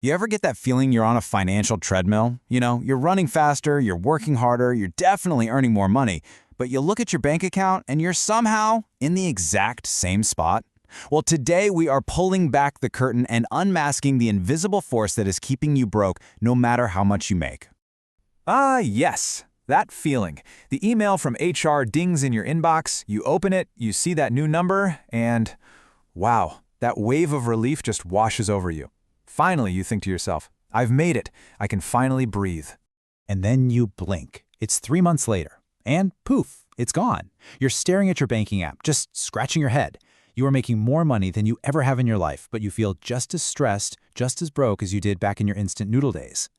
You ever get that feeling you're on a financial treadmill? You're running faster, you're working harder, you're definitely earning more money, but you look at your bank account and you're somehow in the exact same spot? Well, today we are pulling back the curtain and unmasking the invisible force that is keeping you broke no matter how much you make. Ah, yes, that feeling. The email from HR dings in your inbox, you open it, you see that new number, and wow, that wave of relief just washes over you. Finally, you think to yourself, I've made it. I can finally breathe. And then you blink. It's 3 months later. And poof, it's gone. You're staring at your banking app, just scratching your head. You are making more money than you ever have in your life, but you feel just as stressed, just as broke as you did back in your instant noodle days.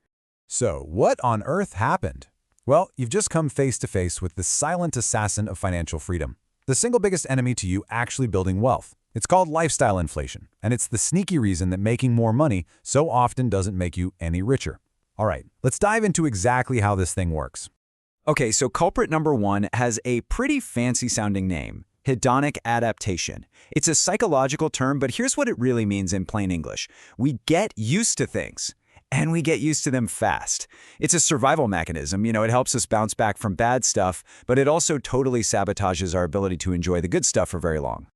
So, what on earth happened? Well, you've just come face to face with the silent assassin of financial freedom, the single biggest enemy to you actually building wealth. It's called lifestyle inflation, and it's the sneaky reason that making more money so often doesn't make you any richer. All right, let's dive into exactly how this thing works. Okay, so culprit number one has a pretty fancy-sounding name, hedonic adaptation. It's a psychological term, but here's what it really means in plain English. We get used to things, and we get used to them fast. It's a survival mechanism. It helps us bounce back from bad stuff, but it also totally sabotages our ability to enjoy the good stuff for very long.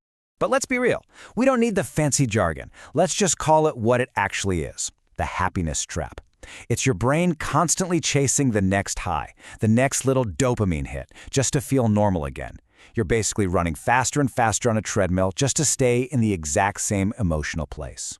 But let's be real. We don't need the fancy jargon. Let's just call it what it actually is, the happiness trap. It's your brain constantly chasing the next high, the next little dopamine hit, just to feel normal again. You're basically running faster and faster on a treadmill just to stay in the exact same emotional place.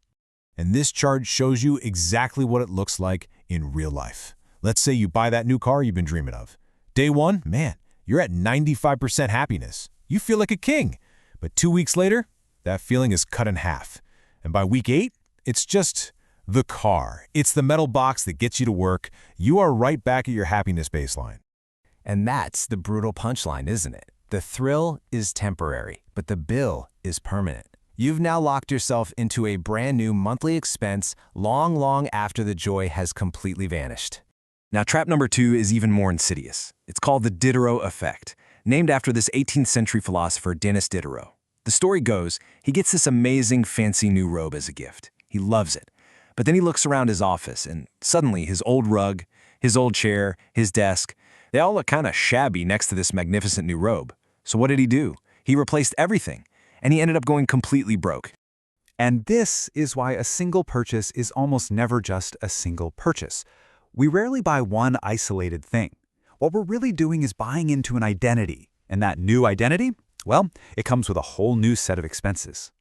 And this chart shows you exactly what it looks like in real life. Let's say you buy that new car you've been dreaming of. Day one, man, you're at 95% happiness. You feel like a king. But 2 weeks later, that feeling is cut in half. And by week 8, it's just the car. It's the metal box that gets you to work. You are right back at your happiness baseline. And that's the brutal punchline, isn't it? The thrill is temporary, but the bill is permanent. You've now locked yourself into a brand new monthly expense long after the joy has completely vanished. Now, trap number 2 is even more insidious. It's called the Diderot Effect, named after this 18th century philosopher Denis Diderot. The story goes, he gets this amazing fancy new robe as a gift. He loves it. But then he looks around his office and suddenly his old rug, his old chair, his desk, they all look kind of shabby next to this magnificent new robe. So what did he do? He replaced everything, and he ended up going completely broke. And this is why a single purchase is almost never just a single purchase. We rarely buy one isolated thing. What we're really doing is buying into an identity. And that new identity, well, it comes with a whole new set of expenses.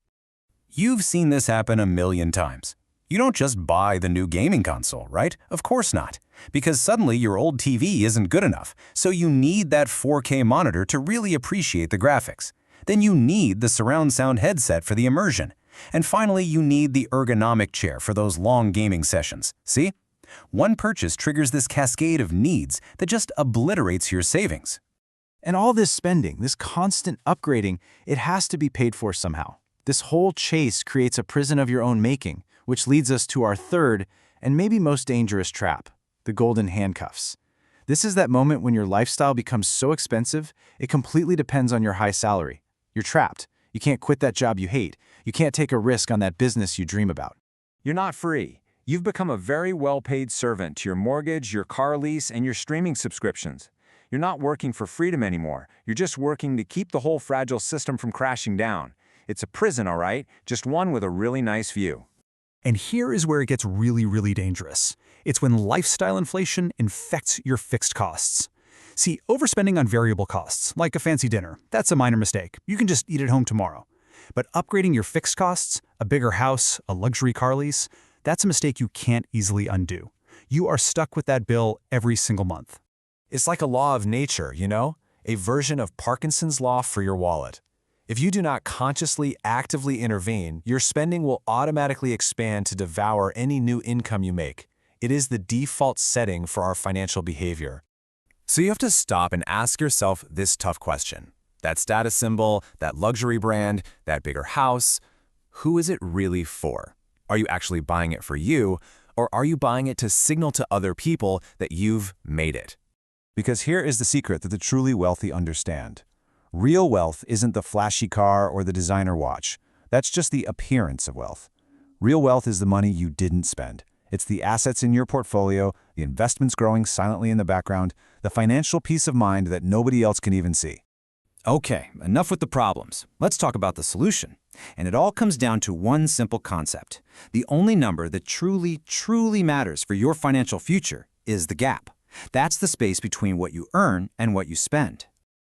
You've seen this happen a million times. You don't just buy the new gaming console, right? Of course not. Because suddenly your old TV isn't good enough, so you need that 4K monitor to really appreciate the graphics. Then you need the surround sound headset for the immersion. And finally, you need the ergonomic chair for those long gaming sessions. See? One purchase triggers this cascade of needs that just obliterates your savings. And all this spending, this constant upgrading, it has to be paid for somehow. This whole chase creates a prison of your own making, which leads us to our third and maybe most dangerous trap, the golden handcuffs. This is that moment when your lifestyle becomes so expensive, it completely depends on your high salary. You're trapped. You can't quit that job you hate. You can't take a risk on that business you dream about. You're not free. You've become a very well-paid servant to your mortgage, your car lease, and your streaming subscriptions. You're not working for freedom anymore. You're just working to keep the whole fragile system from crashing down. It's a prison, all right? Just one with a really nice view. And here is where it gets really dangerous. It's when lifestyle inflation infects your fixed costs. See, overspending on variable costs, like a fancy dinner, that's a minor mistake. You can just eat at home tomorrow. But upgrading your fixed costs, a bigger house, a luxury car lease, that's a mistake you can't easily undo. You are stuck with that bill every single month. It's like a law of nature, a version of Parkinson's law for your wallet. If you do not consciously, actively intervene, your spending will automatically expand to devour any new income you make. It is the default setting for our financial behavior. So you have to stop and ask yourself this tough question. That status symbol, that luxury brand, that bigger house, who is it really for? Are you actually buying it for you, or are you buying it to signal to other people that you've made it? Because here is the secret that the truly wealthy understand. Real wealth isn't the flashy car or the designer watch. That's just the appearance of wealth. Real wealth is the money you didn't spend. It's the assets in your portfolio, the investments growing silently in the background, the financial peace of mind that nobody else can even see. Okay, enough with the problems. Let's talk about the solution. And it all comes down to one simple concept. The only number that truly, truly matters for your financial future is the gap. That's the space between what you earn and what you spend.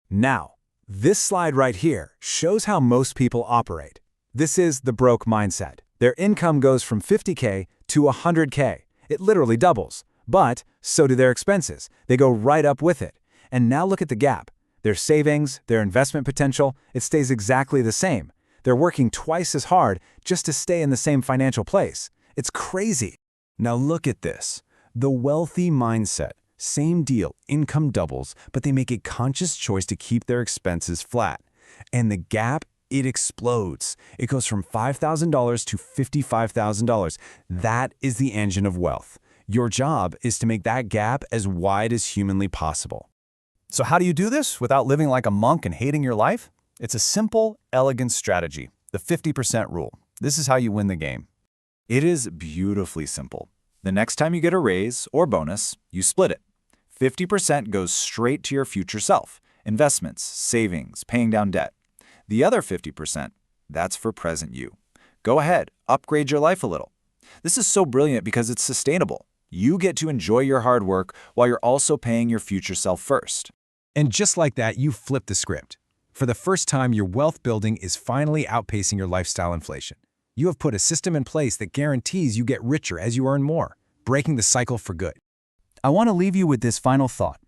Now, this slide right here shows how most people operate. This is the broke mindset. Their income goes from $50K to $100K. It literally doubles. But so do their expenses. They go right up with it. And now look at the gap. Their savings, their investment potential, it stays exactly the same. They're working twice as hard just to stay in the same financial place. It's crazy. Now look at this. The wealthy mindset. Same deal, income doubles, but they make a conscious choice to keep their expenses flat. And the gap, it explodes. It goes from $5,000 to $55,000. That is the engine of wealth. Your job is to make that gap as wide as humanly possible. So how do you do this without living like a monk and hating your life? It's a simple, elegant strategy, the 50% rule. This is how you win the game. It is beautifully simple. The next time you get a raise or bonus, you split it. 50% goes straight to your future self, investments, savings, paying down debt. The other 50%, that's for present you. Go ahead, upgrade your life a little. This is so brilliant because it's sustainable. You get to enjoy your hard work while you're also paying your future self first. And just like that, you flip the script. For the first time, your wealth building is finally outpacing your lifestyle inflation. You have put a system in place that guarantees you get richer as you earn more, breaking the cycle for good. I want to leave you with this final thought.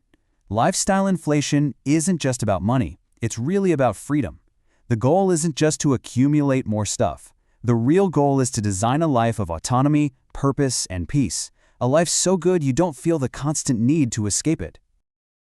Lifestyle inflation isn't just about money. It's really about freedom. The goal isn't just to accumulate more stuff. The real goal is to design a life of autonomy, purpose, and peace. A life so good you don't feel the constant need to escape it.